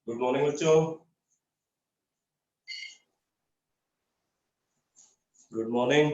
Good morning बच्चों। Good morning.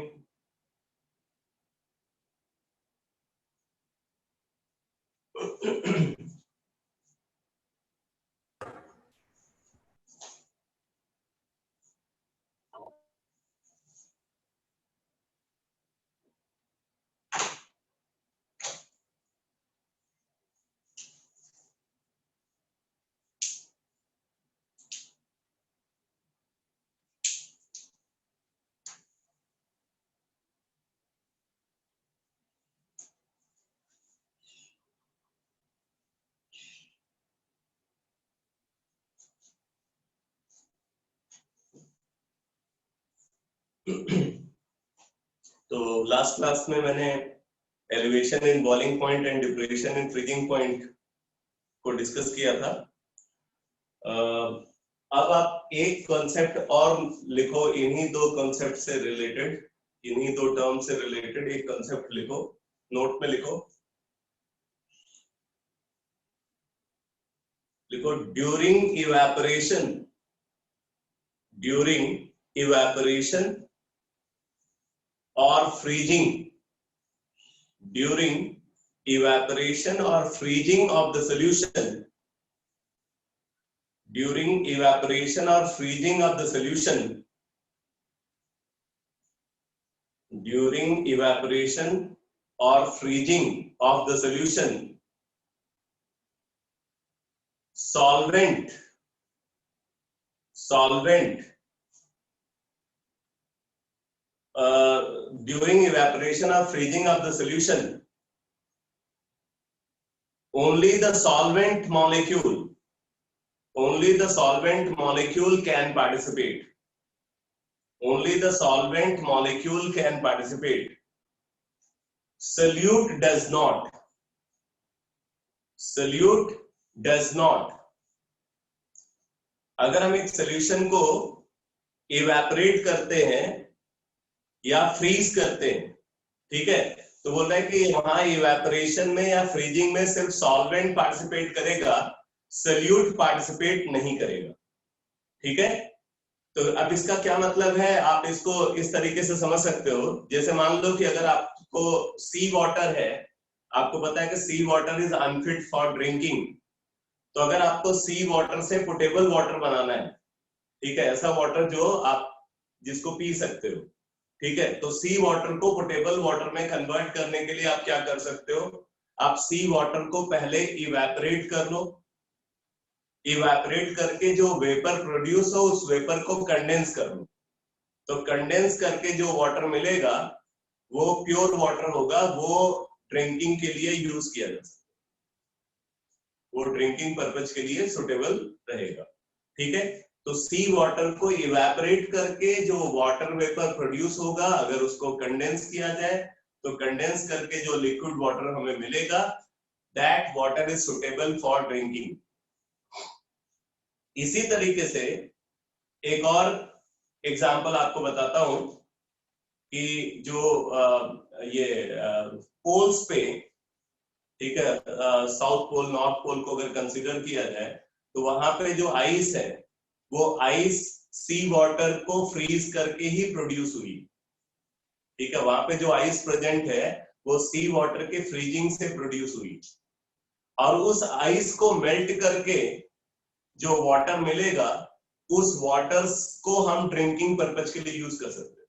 तो last class में मैंने elevation in boiling point and depression in freezing point को डिस्कस किया था। अब आप एक कॉन्सेप्ट और लिखो, इन्हीं दो कॉन्सेप्ट से रिलेटेड, इन्हीं दो टर्म से रिलेटेड एक कॉन्सेप्ट लिखो, नोट में लिखो। लिखो ड्यूरिंग इवेपोरेशन और freezing, during evaporation or freezing of the solution, during evaporation or freezing of the solution, during evaporation or freezing of the solution, solvent during evaporation or freezing of the solution, only the solvent molecule can participate. Only the solvent molecule can participate. Solute does not. अगर हम एक solution को evaporate करते हैं या freeze करते हैं, ठीक है, तो बोल रहा है कि वहां इवेपोरेशन में या फ्रीजिंग में सिर्फ सॉल्वेंट पार्टिसिपेट करेगा, सॉल्यूट पार्टिसिपेट नहीं करेगा। ठीक है, तो अब इसका क्या मतलब है, आप इसको इस तरीके से समझ सकते हो। जैसे मान लो कि अगर आपको सी वाटर है, आपको पता है कि sea water is unfit for drinking, तो अगर आपको सी वाटर से पोटेबल वाटर बनाना है, ठीक है, ऐसा वाटर जो आप जिसको पी सकते हो, ठीक है, तो सी वाटर को पोटेबल वाटर में कन्वर्ट करने के लिए आप क्या कर सकते हो, आप सी वाटर को पहले इवेपोरेट कर लो, इवेपोरेट करके जो वेपर प्रोड्यूस हो उस वेपर को कंडेंस कर लो, तो कंडेंस करके जो वाटर मिलेगा वो प्योर वाटर होगा, वो ड्रिंकिंग के लिए यूज किया जा सकता है, वो ड्रिंकिंग पर्पज के लिए सुटेबल रहेगा। ठीक है, तो सी वाटर को इवेपोरेट करके जो वाटर वेपर प्रोड्यूस होगा, अगर उसको कंडेंस किया जाए तो कंडेंस करके जो लिक्विड वाटर हमें मिलेगा, that water is suitable for drinking. इसी तरीके से एक और एग्जांपल आपको बताता हूं कि जो ये पोल्स पे, ठीक है, साउथ पोल नॉर्थ पोल को अगर कंसीडर किया जाए तो वहां पे जो आइस है वो आइस सी वाटर को फ्रीज करके ही प्रोड्यूस हुई। ठीक है, वहां पे जो आइस प्रेजेंट है वो सी वाटर के फ्रीजिंग से प्रोड्यूस हुई, और उस आइस को मेल्ट करके जो वाटर मिलेगा उस वाटर को हम ड्रिंकिंग पर्पज के लिए यूज कर सकते हैं।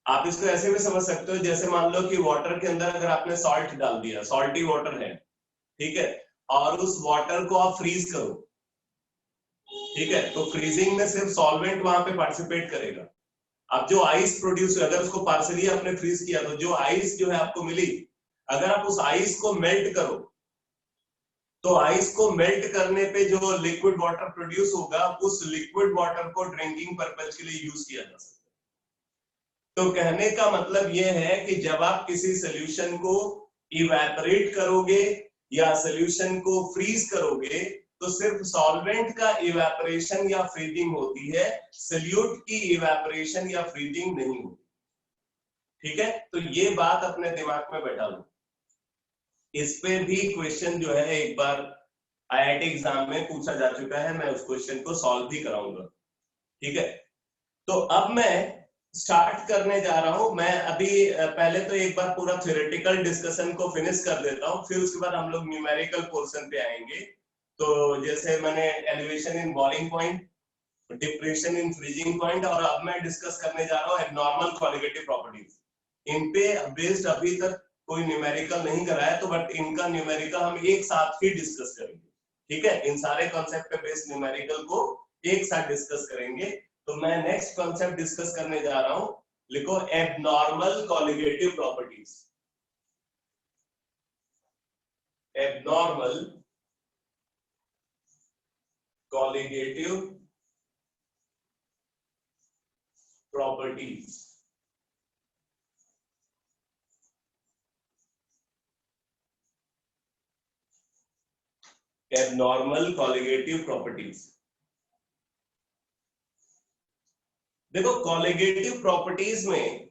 आप इसको ऐसे भी समझ सकते हो, जैसे मान लो कि वाटर के अंदर अगर आपने सॉल्ट डाल दिया, सॉल्टी वाटर है, ठीक है, और उस वाटर को आप फ्रीज करो, ठीक है, तो फ्रीजिंग में सिर्फ सॉल्वेंट वहां पे पार्टिसिपेट करेगा। अब जो आइस प्रोड्यूस, अगर उसको पार्सली आपने फ्रीज किया तो जो आइस जो है आपको मिली, अगर आप उस आइस को मेल्ट करो तो आइस को मेल्ट करने पे जो लिक्विड वाटर प्रोड्यूस होगा, उस लिक्विड वाटर को ड्रिंकिंग पर्पज के लिए यूज किया जा सकता है। तो कहने का मतलब यह है कि जब आप किसी सोल्यूशन को इवेपोरेट करोगे या सोल्यूशन को फ्रीज करोगे तो सिर्फ सॉल्वेंट का इवेपोरेशन या फ्रीजिंग होती है, सोल्यूट की इवेपोरेशन या फ्रीजिंग नहीं होती। ठीक है, तो ये बात अपने दिमाग में बैठा लो। इस पे भी क्वेश्चन जो है एक बार IIT एग्जाम में पूछा जा चुका है, मैं उस क्वेश्चन को सॉल्व भी कराऊंगा। ठीक है, तो अब मैं स्टार्ट करने जा रहा हूं। मैं अभी पहले तो एक बार पूरा थ्योरेटिकल डिस्कशन को फिनिश कर देता हूं, फिर उसके बाद हम लोग न्यूमेरिकल पोर्शन पे आएंगे। तो जैसे मैंने elevation in boiling point, depression in freezing point, और अब मैं डिस्कस करने जा रहा हूं एब्नॉर्मल कॉलिगेटिव प्रॉपर्टीज। इन पे बेस्ड अभी तक कोई न्यूमेरिकल नहीं कराया, तो बट इनका न्यूमेरिकल हम एक साथ ही डिस्कस करेंगे। ठीक है, इन सारे कॉन्सेप्ट पे बेस्ड न्यूमेरिकल को एक साथ डिस्कस करेंगे। तो मैं नेक्स्ट कॉन्सेप्ट डिस्कस करने जा रहा हूं, लिखो abnormal colligative properties. Abnormal colligative properties. Abnormal colligative properties. देखो, कॉलिगेटिव प्रॉपर्टीज में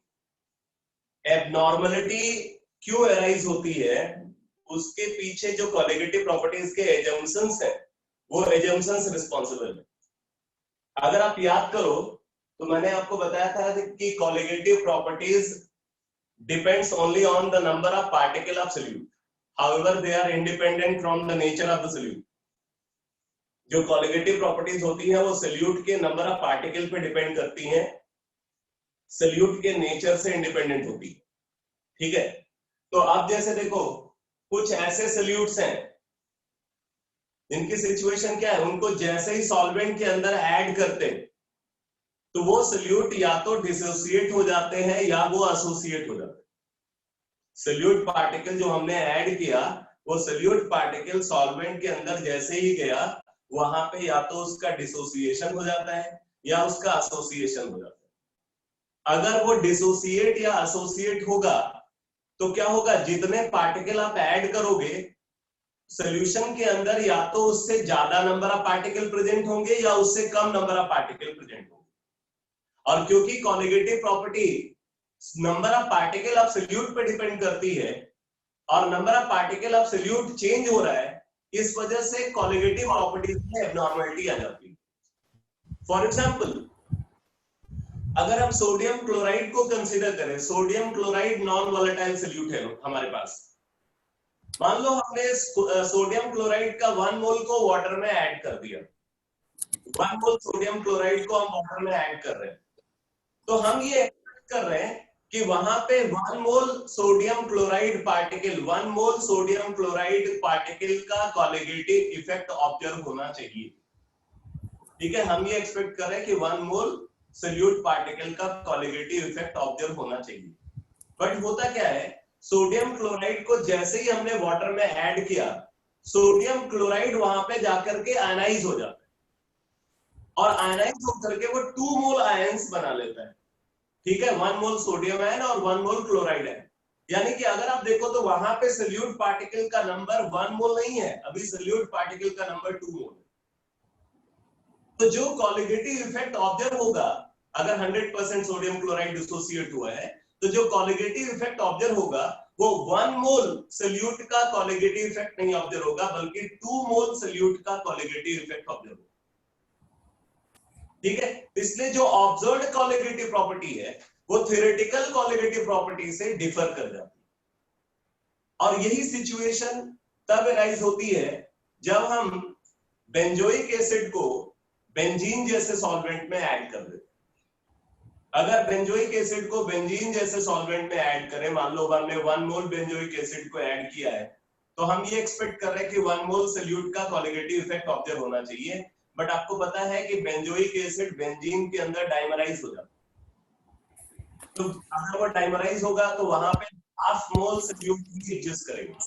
एबनॉर्मलिटी क्यों अराइज होती है, उसके पीछे जो कॉलिगेटिव प्रॉपर्टीज के एजम्पशंस हैं, वो एजम्पशंस रिस्पॉन्सिबल है। अगर आप याद करो तो मैंने आपको बताया था कि colligative properties depends only on the number of particle of solute, however they are independent from the nature of the solute. जो कॉलिगेटिव प्रॉपर्टीज होती हैं वो सोल्यूट के नंबर ऑफ पार्टिकल पे डिपेंड करती हैं, सोल्यूट के नेचर से इंडिपेंडेंट होती है। ठीक है, तो आप जैसे देखो, कुछ ऐसे सोल्यूट्स हैं जिनकी सिचुएशन क्या है, उनको जैसे ही सॉल्वेंट के अंदर ऐड करते हैं तो वो सोल्यूट या तो डिसोसिएट हो जाते हैं या वो एसोसिएट हो जाते हैं। सोल्यूट पार्टिकल जो हमने ऐड किया, वो सोल्यूट पार्टिकल सॉल्वेंट के अंदर जैसे ही गया, वहां पे या तो उसका डिसोसिएशन हो जाता है या उसका एसोसिएशन हो जाता है। अगर वो डिसोसिएट या एसोसिएट होगा तो क्या होगा, जितने पार्टिकल आप ऐड करोगे सॉल्यूशन के अंदर, या तो उससे ज्यादा नंबर ऑफ पार्टिकल प्रेजेंट होंगे या उससे कम नंबर ऑफ पार्टिकल प्रेजेंट होंगे। और क्योंकि colligative property number of particle of solute पे डिपेंड करती है और number of particle of solute change हो रहा है, इस वजह से कॉलिगेटिव प्रॉपर्टीज में एब्नॉर्मलिटी आ जाती है। फॉर एग्जांपल, अगर हम सोडियम क्लोराइड को कंसीडर करें, sodium chloride non volatile solute है हमारे पास। मान लो हमने सोडियम क्लोराइड का 1 मोल को वाटर में ऐड कर दिया, 1 मोल सोडियम क्लोराइड को हम वाटर में ऐड कर रहे हैं, तो हम ये एक्सपेक्ट कर रहे हैं कि वहां पे 1 मोल सोडियम क्लोराइड पार्टिकल, 1 मोल सोडियम क्लोराइड पार्टिकल का कॉलिगेटिव इफेक्ट ऑब्जर्व होना चाहिए। ठीक है, हम ये एक्सपेक्ट कर रहे हैं कि 1 मोल सोल्यूट पार्टिकल का कॉलिगेटिव इफेक्ट ऑब्जर्व होना चाहिए। बट होता क्या है, सोडियम क्लोराइड को जैसे ही हमने वाटर में ऐड किया, सोडियम क्लोराइड वहां पे जाकर के आयनाइज हो जाता है और आयनाइज होकर के वो 2 मोल आयंस बना लेता है। ठीक है, 1 मोल सोडियम आयन और 1 मोल क्लोराइड आयन। यानी कि अगर आप देखो तो वहां पे सोल्यूट पार्टिकल का नंबर 1 मोल नहीं है, अभी सोल्यूट पार्टिकल का नंबर 2 मोल है। तो जो कॉलिगेटिव इफेक्ट ऑब्जर्व होगा, अगर 100% सोडियम क्लोराइड डिसोसिएट हुआ है, तो जो कॉलिगेटिव इफेक्ट ऑब्जर्व होगा वो 1 मोल सोल्यूट का कॉलिगेटिव इफेक्ट नहीं ऑब्जर्व होगा, बल्कि 2 मोल सोल्यूट का कॉलिगेटिव इफेक्ट ऑब्जर्व होगा। ठीक है, इसलिए जो ऑब्जर्व्ड कॉलिगेटिव प्रॉपर्टी है वो थ्योरेटिकल कॉलिगेटिव प्रॉपर्टी से डिफर कर जाती है। और यही सिचुएशन तब अराइज होती है जब हम बेंजोइक एसिड को बेंजीन जैसे सॉल्वेंट में ऐड कर देते। अगर बेंजोइक एसिड को बेंजीन जैसे सॉल्वेंट में ऐड करें, मान लो हमने 1 मोल बेंजोइक एसिड को ऐड किया है, तो हम ये एक्सपेक्ट कर रहे हैं कि 1 मोल सोल्यूट का कॉलिगेटिव इफेक्ट ऑब्जर्व होना चाहिए। बट आपको पता है कि बेंजोइक एसिड बेंजीन के अंदर डाइमराइज हो जाता है, तो अगर वो डाइमराइज होगा तो वहां पे हाफ मोल सोल्यूट भी एग्जिस्ट करेगा।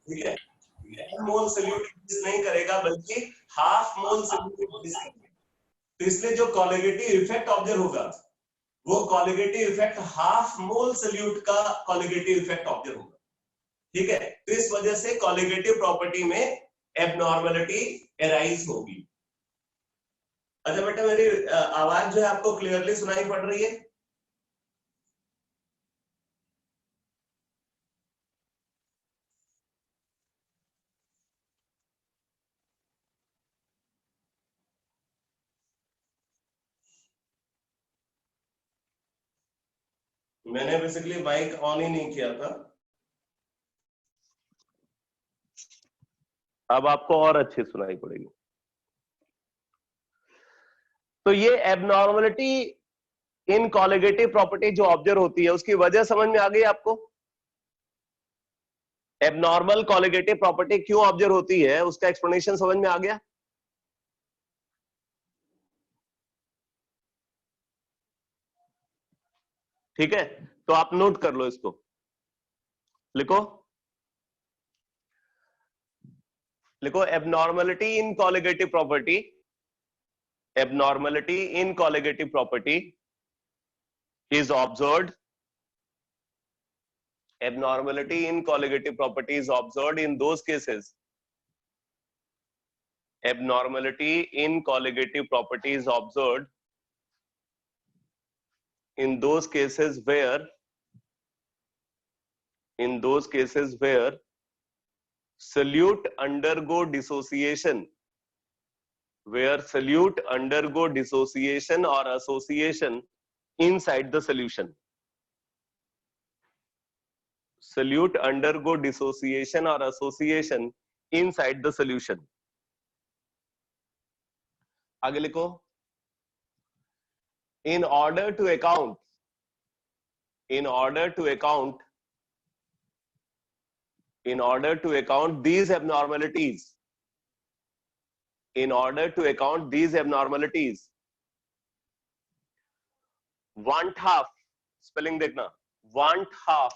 ठीक है, 1 मोल सोल्यूट एग्जिस्ट नहीं करेगा, बल्कि हाफ मोल सोल्यूट एग्जिस्ट करेगा। तो इसलिए जो कॉलिगेटिव इफेक्ट ऑब्जर्व होगा वो colligative effect half mole solute का कॉलिगेटिव इफेक्ट ऑब्जर्व होगा। ठीक है, तो इस वजह से कॉलिगेटिव प्रॉपर्टी में एब्नॉर्मलिटी अराइज होगी। अच्छा बेटा, मेरी आवाज जो है आपको क्लियरली सुनाई पड़ रही है? मैंने बेसिकली माइक ऑन ही नहीं किया था। अब आपको और अच्छी सुनाई पड़ेगी। तो ये एबनॉर्मलिटी इन कॉलिगेटिव प्रॉपर्टी जो ऑब्जर्व होती है उसकी वजह समझ में आ गई आपको? एबनॉर्मल कॉलिगेटिव प्रॉपर्टी क्यों ऑब्जर्व होती है उसका एक्सप्लेनेशन समझ में आ गया? ठीक है, तो आप नोट कर लो इसको, लिखो लिखो abnormality in colligative property, abnormality in colligative property is observed, abnormality in colligative property is observed in those cases, abnormality in colligative property is observed in those cases where solute undergo dissociation, where solute undergo dissociation or association inside the solution. Solute undergo dissociation or association inside the solution. आगे लिखो, in order to account these abnormalities, want half, spelling देखना, want half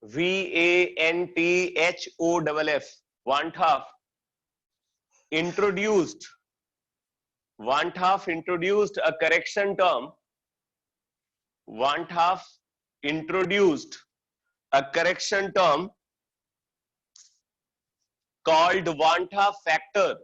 VANTHOFF, want half introduced a correction term, want half introduced a correction term called want half factor,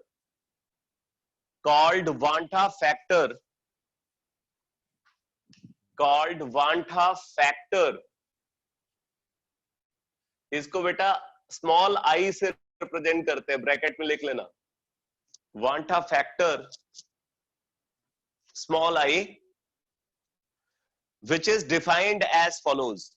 इसको बेटा small I से represent करते हैं, bracket में लिख लेना, want half factor small I, which is defined as follows,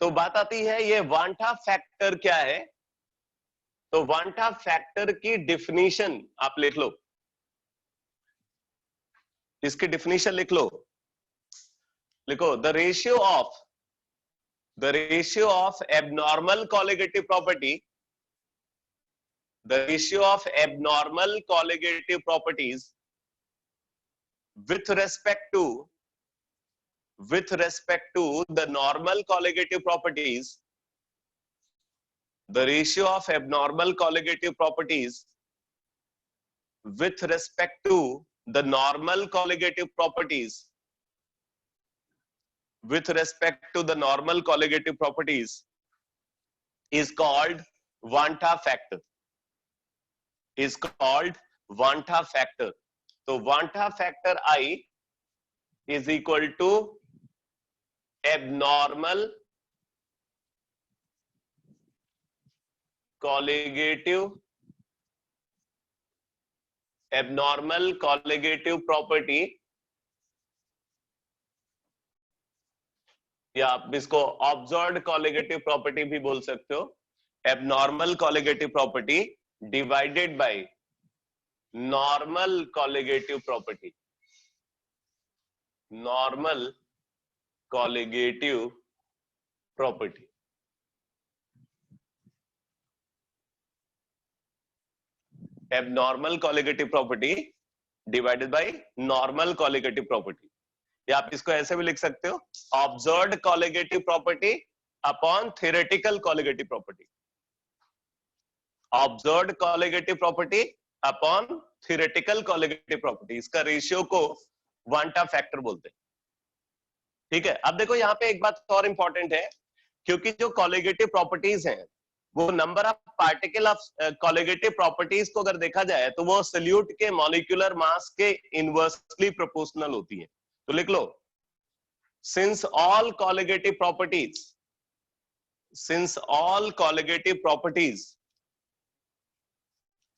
तो बात आती है ये want half फैक्टर क्या है? तो want half फैक्टर की डिफिनीशन आप लिख लो, इसकी डिफिनीशन लिख लो, लिखो the ratio of abnormal colligative property, the ratio of abnormal colligative properties with respect to the normal colligative properties, the ratio of abnormal colligative properties with respect to the normal colligative properties, is called want half factor, तो want half factor I is equal to abnormal colligative property, या आप इसको observed colligative property भी बोल सकते हो, abnormal colligative property divided by normal colligative property, abnormal colligative property divided by normal colligative property, या आप इसको ऐसे भी लिख सकते हो, observed colligative property upon theoretical colligative property, observed colligative property upon theoretical colligative property, इसका रेशियो को want half फैक्टर बोलते हैं। ठीक है, अब देखो यहाँ पे एक बात और इंपॉर्टेंट है, क्योंकि जो कॉलिगेटिव प्रॉपर्टीज हैं वो number of particle of colligative properties को अगर देखा जाए तो वो सॉल्यूट के मॉलिक्यूलर मास के इनवर्सली प्रोपोर्शनल होती है। तो लिख लो since all colligative properties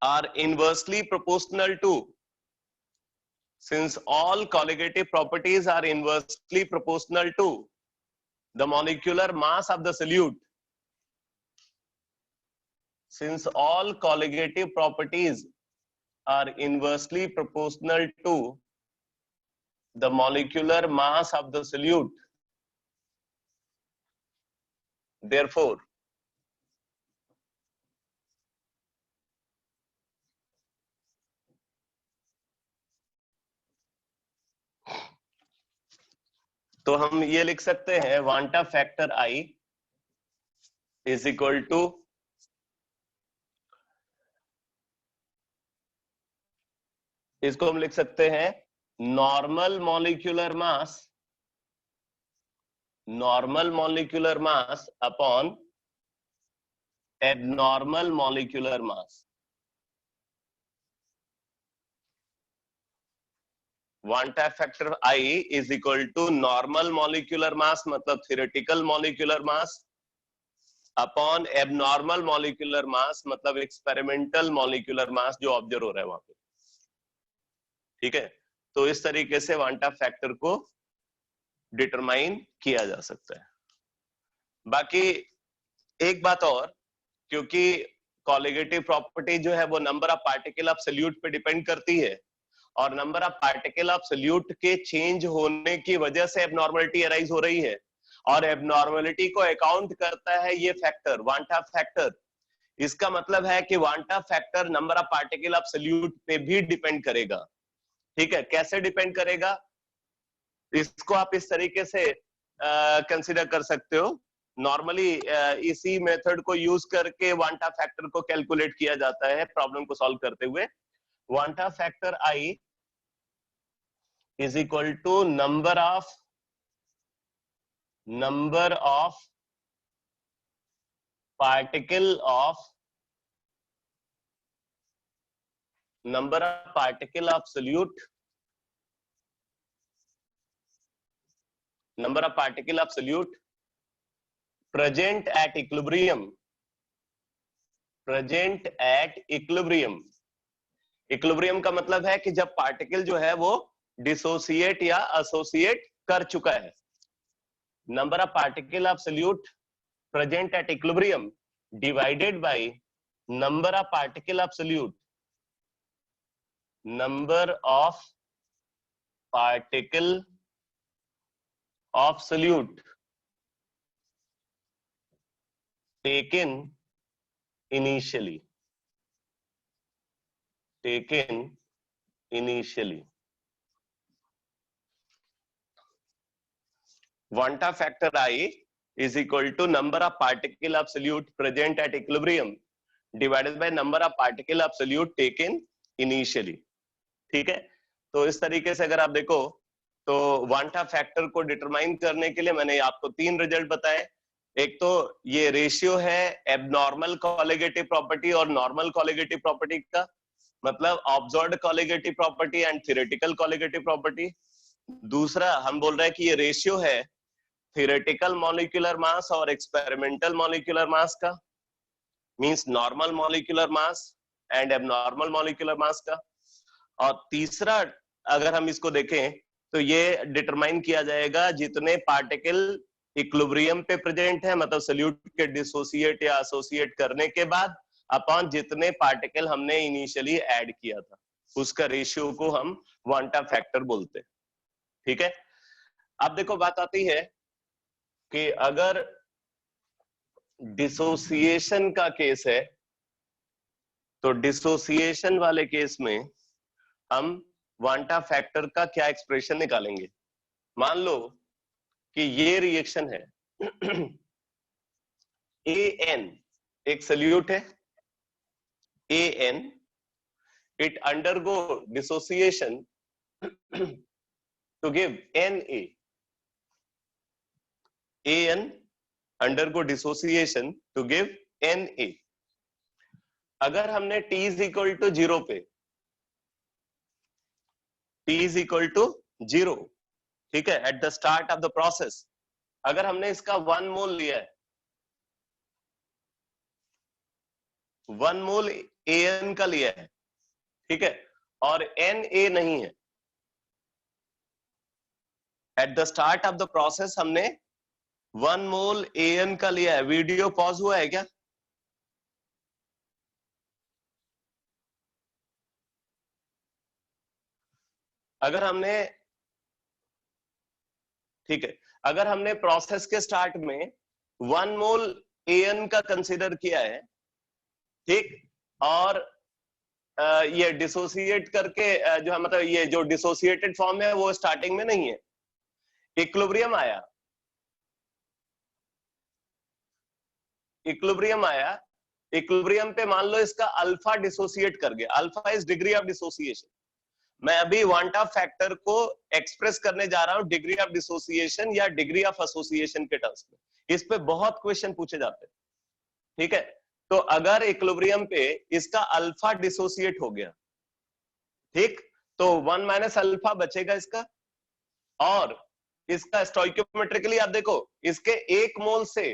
are inversely proportional to the molecular mass of the solute, since all colligative properties are inversely proportional to the molecular mass of the solute, therefore तो हम ये लिख सकते हैं Vanta factor I is equal to इसको हम लिख सकते हैं normal molecular mass upon abnormal molecular mass. Vanta factor I is equal to normal molecular mass मतलब theoretical molecular mass upon abnormal molecular mass मतलब एक्सपेरिमेंटल मॉलिक्यूलर मास जो observe हो रहा है वहां पे। ठीक है, तो इस तरीके से वांटा फैक्टर को डिटरमाइन किया जा सकता है। बाकी एक बात और, क्योंकि कॉलिगेटिव प्रॉपर्टी जो है वो number of particle of solute पे डिपेंड करती है और number of particle of solute के चेंज होने की वजह से एबनॉर्मलिटी अराइज हो रही है और एबनॉर्मलिटी को अकाउंट करता है ये फैक्टर वांटा फैक्टर। इसका मतलब है कि Vanta factor number of particle of solute पे भी डिपेंड करेगा। ठीक है, कैसे डिपेंड करेगा इसको आप इस तरीके से कंसीडर कर सकते हो। नॉर्मली इसी मेथड को यूज करके वांटा फैक्टर को कैलकुलेट किया जाता है प्रॉब्लम को सॉल्व करते हुए। Vanta factor I is equal to number of particle of solute present at equilibrium equilibrium का मतलब है कि जब पार्टिकल जो है वो डिसोसिएट या एसोसिएट कर चुका है। Number of particle of solute present at equilibrium divided by number of particle of solute taken initially। Vanta factor I is equal to number of particle of solute present at equilibrium divided by number of particle of solute taken initially। ठीक है, तो इस तरीके से अगर आप देखो तो वांटा फैक्टर को डिटरमाइन करने के लिए मैंने आपको 3 रिजल्ट बताए। एक तो ये रेशियो है एबनॉर्मल कॉलिगेटिव प्रॉपर्टी और नॉर्मल कॉलिगेटिव प्रॉपर्टी का, मतलब observed colligative property and theoretical colligative property. दूसरा हम बोल रहे हैं कि ये रेशियो है थ्योरेटिकल मॉलिक्यूलर मास और एक्सपेरिमेंटल मॉलिक्यूलर मास का, means normal molecular mass and abnormal molecular मास का। और तीसरा अगर हम इसको देखें तो ये डिटरमाइन किया जाएगा जितने पार्टिकल इक्विलिब्रियम पे प्रेजेंट है मतलब सोल्यूट के डिसोसिएट या एसोसिएट करने के बाद अपॉन जितने पार्टिकल हमने इनिशियली ऐड किया था, उसका रेशियो को हम वांटा फैक्टर बोलते हैं। ठीक है, अब देखो बात आती है कि अगर डिसोसिएशन का केस है तो डिसोसिएशन वाले केस में हम वांटा फैक्टर का क्या एक्सप्रेशन निकालेंगे। मान लो कि ये रिएक्शन है AN एक सोल्यूट है AN, it undergo dissociation to give Na। AN undergo dissociation to give Na। अगर हमने T is equal to 0 पे T is equal to 0 ठीक है, at the start of the process अगर हमने इसका 1 मोल लिया है, 1 मोल AN का लिया है, ठीक है, और NA नहीं है, at the start of the process हमने 1 मोल AN का लिया है। वीडियो पॉज हुआ है क्या? अगर हमने, ठीक है, अगर हमने प्रोसेस के स्टार्ट में 1 मोल AN का कंसीडर किया है, ठीक, और ये डिसोसिएट करके जो है, मतलब ये जो डिसोसिएटेड फॉर्म है वो स्टार्टिंग में नहीं है, इक्विलिब्रियम आया, इक्विलिब्रियम आया, इक्विलिब्रियम पे मान लो इसका अल्फा डिसोसिएट कर गया, alpha is degree of dissociation. मैं अभी वांटा फैक्टर को एक्सप्रेस करने जा रहा हूं डिग्री ऑफ डिसोसिएशन या डिग्री ऑफ एसोसिएशन के टर्म्स में। इस पे बहुत क्वेश्चन पूछे जाते हैं, ठीक है। तो अगर इक्विलिब्रियम पे इसका अल्फा डिसोसिएट हो गया, ठीक, तो 1 माइनस अल्फा बचेगा इसका, और इसका स्टोइकियोमेट्रिकली आप देखो, इसके 1 मोल से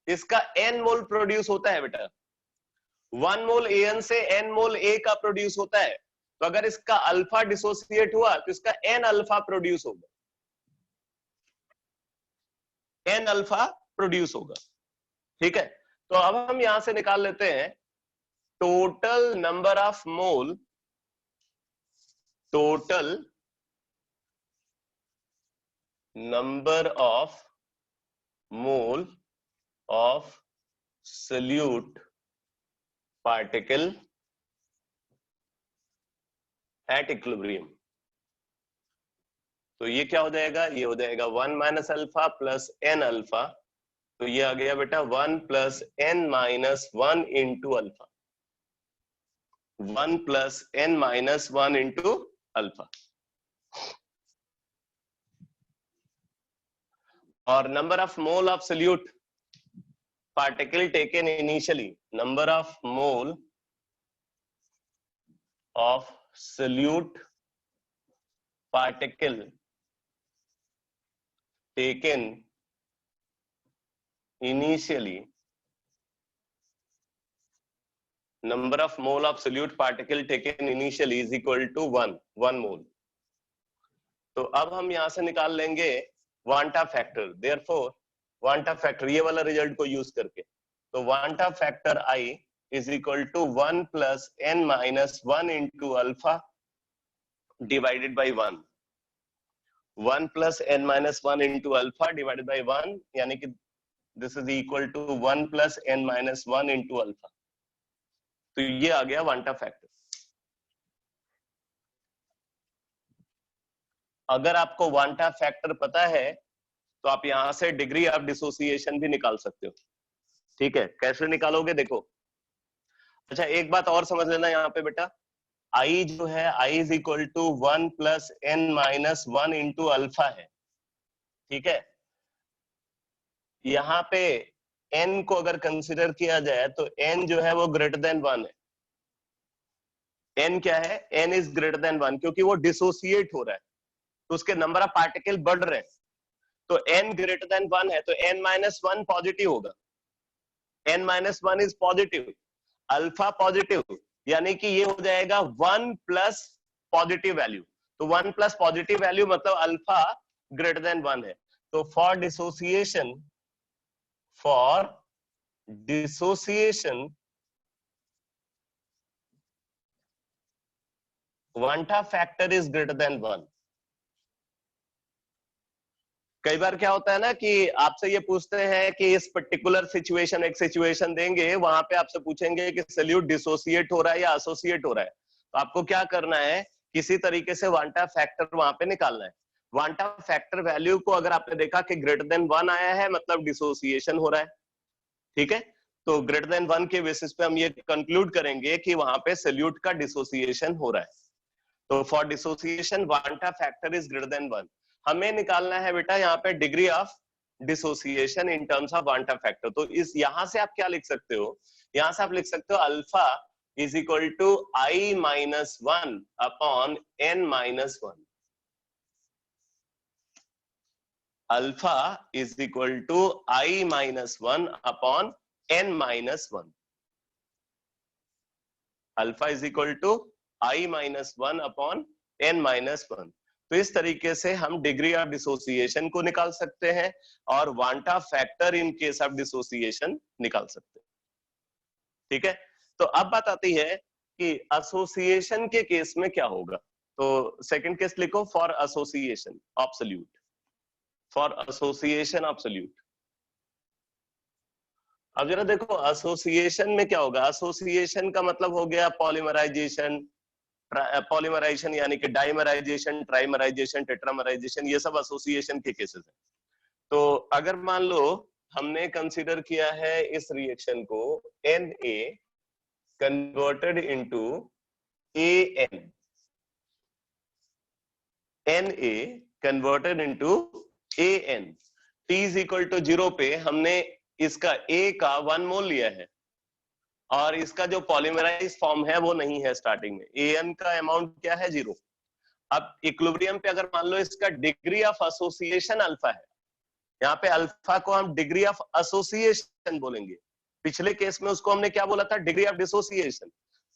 इसका n मोल प्रोड्यूस होता है बेटा, 1 मोल AN से n मोल A का प्रोड्यूस होता है। तो अगर इसका अल्फा डिसोसिएट हुआ तो इसका n अल्फा प्रोड्यूस होगा, n अल्फा प्रोड्यूस होगा, ठीक है। तो अब हम यहां से निकाल लेते हैं total number of mole, total number of mole of solute particle at equilibrium। तो ये क्या हो जाएगा, ये हो जाएगा 1 minus alpha plus n alpha, तो ये आ गया बेटा 1 plus n minus 1 into alpha, 1 plus n minus 1 into alpha. और number of mole of solute particle taken initially, number of mole of solute particle taken initially, number of mole of solute particle taken initially is equal to 1 mole। तो अब हम यहां से निकाल लेंगे Vanta factor, therefore Vanta factor ये वाला result को यूज करके, तो Vanta factor I is equal to 1 plus n minus 1 into alpha divided by 1, 1 plus n minus 1 into alpha divided by 1, यानी कि this is equal to 1 plus n minus 1 into alpha. तो ये आ गया वांटा factor. अगर आपको वांटा फैक्टर पता है तो आप यहां से डिग्री ऑफ डिसोसिएशन भी निकाल सकते हो, ठीक है। कैसे निकालोगे देखो, अच्छा एक बात और समझ लेना यहाँ पे बेटा, I जो है I is equal to 1 plus n minus 1 into alpha है, ठीक है। यहाँ पे n को अगर कंसिडर किया जाए तो n जो है वो ग्रेटर देन 1 है, n क्या है, n इज ग्रेटर देन 1, क्योंकि वो डिसोसिएट हो रहा है तो उसके नंबर ऑफ पार्टिकल बढ़ रहे हैं, तो n ग्रेटर देन 1 है तो n माइनस 1 पॉजिटिव होगा, n minus 1 is positive, alpha positive, यानी कि ये हो जाएगा 1 प्लस पॉजिटिव वैल्यू। तो 1 प्लस पॉजिटिव वैल्यू मतलब अल्फा ग्रेटर देन 1 है। तो for dissociation Vanta factor is greater than 1। कई बार क्या होता है ना कि आपसे ये पूछते हैं कि इस पर्टिकुलर सिचुएशन, एक सिचुएशन देंगे, वहां पे आपसे पूछेंगे कि सॉल्यूट डिसोसिएट हो रहा है या एसोसिएट हो रहा है, तो आपको क्या करना है, किसी तरीके से वांटा फैक्टर वहां पे निकालना है। वांटा फैक्टर वैल्यू को अगर आपने देखा कि ग्रेटर देन 1 आया है मतलब डिसोसिएशन हो रहा है, ठीक है। तो ग्रेटर देन 1 के बेसिस पे हम ये कंक्लूड करेंगे कि वहां पे सॉल्यूट का डिसोसिएशन हो रहा है। तो for dissociation Vanta factor is greater than 1। हमें निकालना है बेटा यहाँ पे degree of dissociation in terms of Vanta factor. तो इस यहां से आप क्या लिख सकते हो, यहां से आप लिख सकते हो alpha is equal to I minus 1 upon n minus 1। Alpha is equal to I minus 1 upon n minus 1। Alpha is equal to I minus 1 upon n minus 1। तो इस तरीके से हम डिग्री ऑफ डिसोसिएशन को निकाल सकते हैं और Vanta factor in case of dissociation निकाल सकते हैं। ठीक है, तो अब बात आती है कि एसोसिएशन के केस में क्या होगा। तो सेकंड केस लिखो, for association absolute, for association absolute. अब जरा देखो एसोसिएशन में क्या होगा। एसोसिएशन का मतलब हो गया पॉलीमराइजेशन, पॉलीमराइजेशन यानी कि डाइमराइजेशन, ट्राइमराइजेशन, टेट्रामराइजेशन, ये सब एसोसिएशन के केसेस हैं। तो अगर मान लो हमने कंसीडर किया है इस रिएक्शन को Na converted into An, Na converted into An, T is equal to 0 पे हमने इसका A का 1 मोल लिया है और इसका जो पॉलीमराइज फॉर्म है वो नहीं है स्टार्टिंग में। An का अमाउंट क्या है? 0। अब इक्विलिब्रियम पे अगर मान लो इसका डिग्री ऑफ एसोसिएशन अल्फा है, यहाँ पे अल्फा को हम डिग्री ऑफ एसोसिएशन बोलेंगे। पिछले केस में उसको हमने क्या बोला था? Degree of dissociation.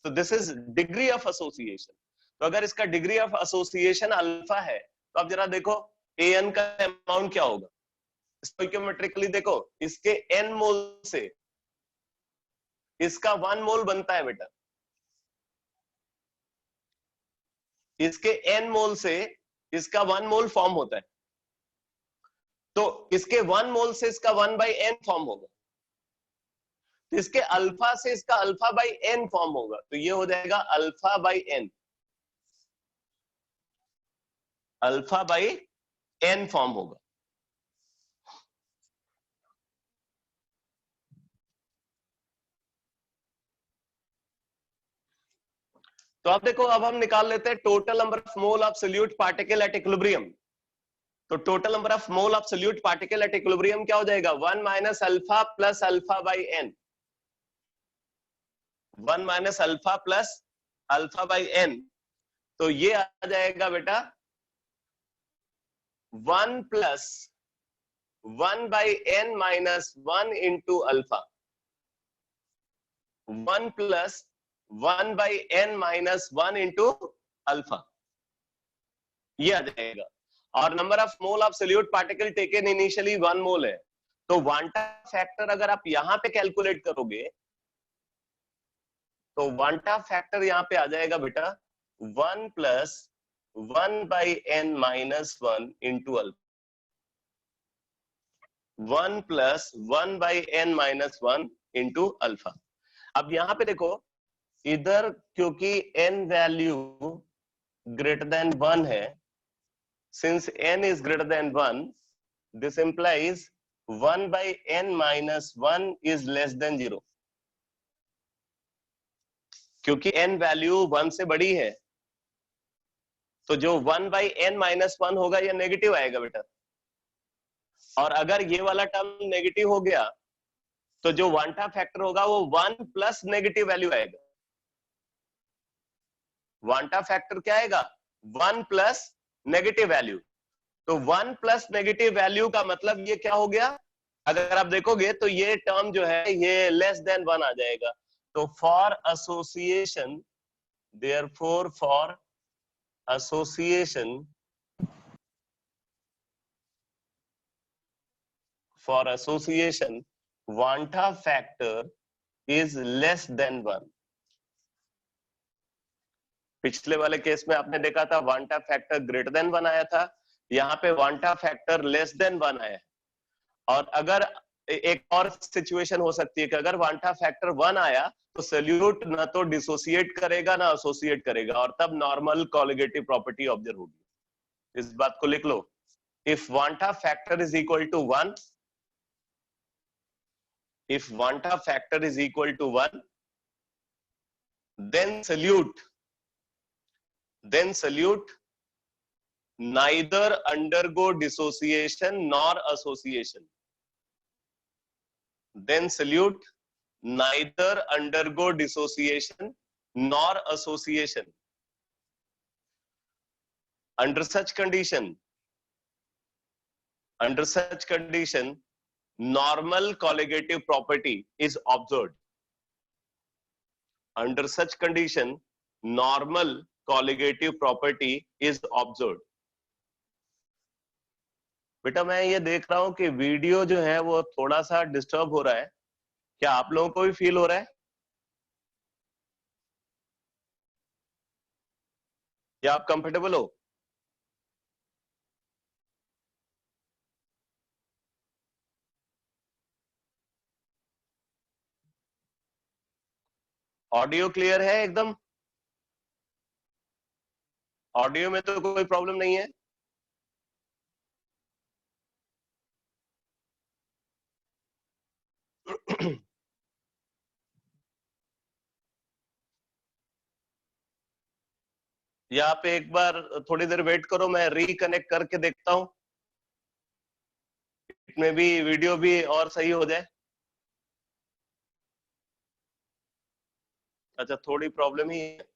तो this is degree of association. तो अगर इसका डिग्री ऑफ एसोसिएशन अल्फा है तो अब जरा देखो An का अमाउंट क्या होगा। स्टोइकियोमेट्रिकली देखो, इसके n मोल से इसका 1 मोल बनता है बेटा, इसके n मोल से इसका 1 मोल फॉर्म होता है। तो इसके 1 मोल से इसका 1/n फॉर्म होगा, तो इसके अल्फा से इसका अल्फा बाई n फॉर्म होगा। तो ये हो जाएगा alpha by n, alpha by n form होगा। तो अब देखो, अब हम निकाल लेते हैं total number of mole of solute particle at equilibrium. तो total number of mole of solute particle at equilibrium क्या हो जाएगा? 1 minus alpha plus alpha by n, 1 minus alpha plus alpha by n। तो ये आ जाएगा बेटा 1 plus 1 by n minus 1 into alpha, 1 plus 1 by n minus 1 into alpha, ये आ जाएगा। और number of mole of solute particle taken initially 1 मोल है। तो वांटा फैक्टर अगर आप यहां पे कैलकुलेट करोगे तो वांटा फैक्टर यहां पे आ जाएगा बेटा 1 plus 1 by n minus 1 into alpha, 1 plus 1 by n minus 1 into alpha. अब यहां पे देखो, इधर क्योंकि n वैल्यू ग्रेटर देन 1 है, since n is greater than 1, this implies 1 by n minus 1 is less than 0। क्योंकि n वैल्यू 1 से बड़ी है तो जो 1 by n minus 1 होगा ये नेगेटिव आएगा बेटा। और अगर ये वाला टर्म नेगेटिव हो गया तो जो वांटा फैक्टर होगा वो 1 प्लस नेगेटिव वैल्यू आएगा। वांटा फैक्टर क्या आएगा? 1 प्लस नेगेटिव वैल्यू। तो 1 प्लस नेगेटिव वैल्यू का मतलब ये क्या हो गया? अगर आप देखोगे तो ये टर्म जो है ये लेस देन 1 आ जाएगा। तो for association, therefore for association, for association Vanta factor is less than 1। पिछले वाले केस में आपने देखा था वांटा फैक्टर ग्रेटर देन 1 आया था, यहाँ पे वांटा फैक्टर लेस देन 1 आया है। और अगर एक और सिचुएशन हो सकती है कि अगर वांटा फैक्टर 1 आया तो सोल्यूट ना तो डिसोसिएट करेगा ना एसोसिएट करेगा, और तब नॉर्मल कोलिगेटिव प्रॉपर्टी ऑब्जर्व होगी। इस बात को लिख लो, if Vanta factor is equal to 1, if Vanta factor is equal to 1, then solute neither undergo dissociation nor association. Then solute neither undergo dissociation nor association. Under such condition, Under such condition, normal colligative property is observed. Under such condition, normal colligative property is observed. बेटा मैं ये देख रहा हूं कि video जो है वो थोड़ा सा डिस्टर्ब हो रहा है, क्या आप लोगों को भी फील हो रहा है या आप कंफर्टेबल हो? ऑडियो क्लियर है एकदम? ऑडियो में तो कोई प्रॉब्लम नहीं है? या आप एक बार थोड़ी देर वेट करो, मैं रिकनेक्ट करके देखता हूं, इसमें भी वीडियो भी और सही हो जाए। अच्छा, थोड़ी प्रॉब्लम ही है।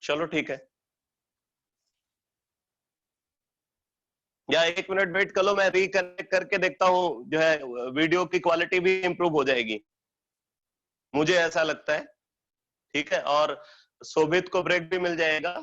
चलो ठीक है, या एक मिनट वेट कर लो, मैं रिकनेक्ट करके देखता हूँ, जो है वीडियो की क्वालिटी भी इंप्रूव हो जाएगी, मुझे ऐसा लगता है। ठीक है, और शोभित को ब्रेक भी मिल जाएगा।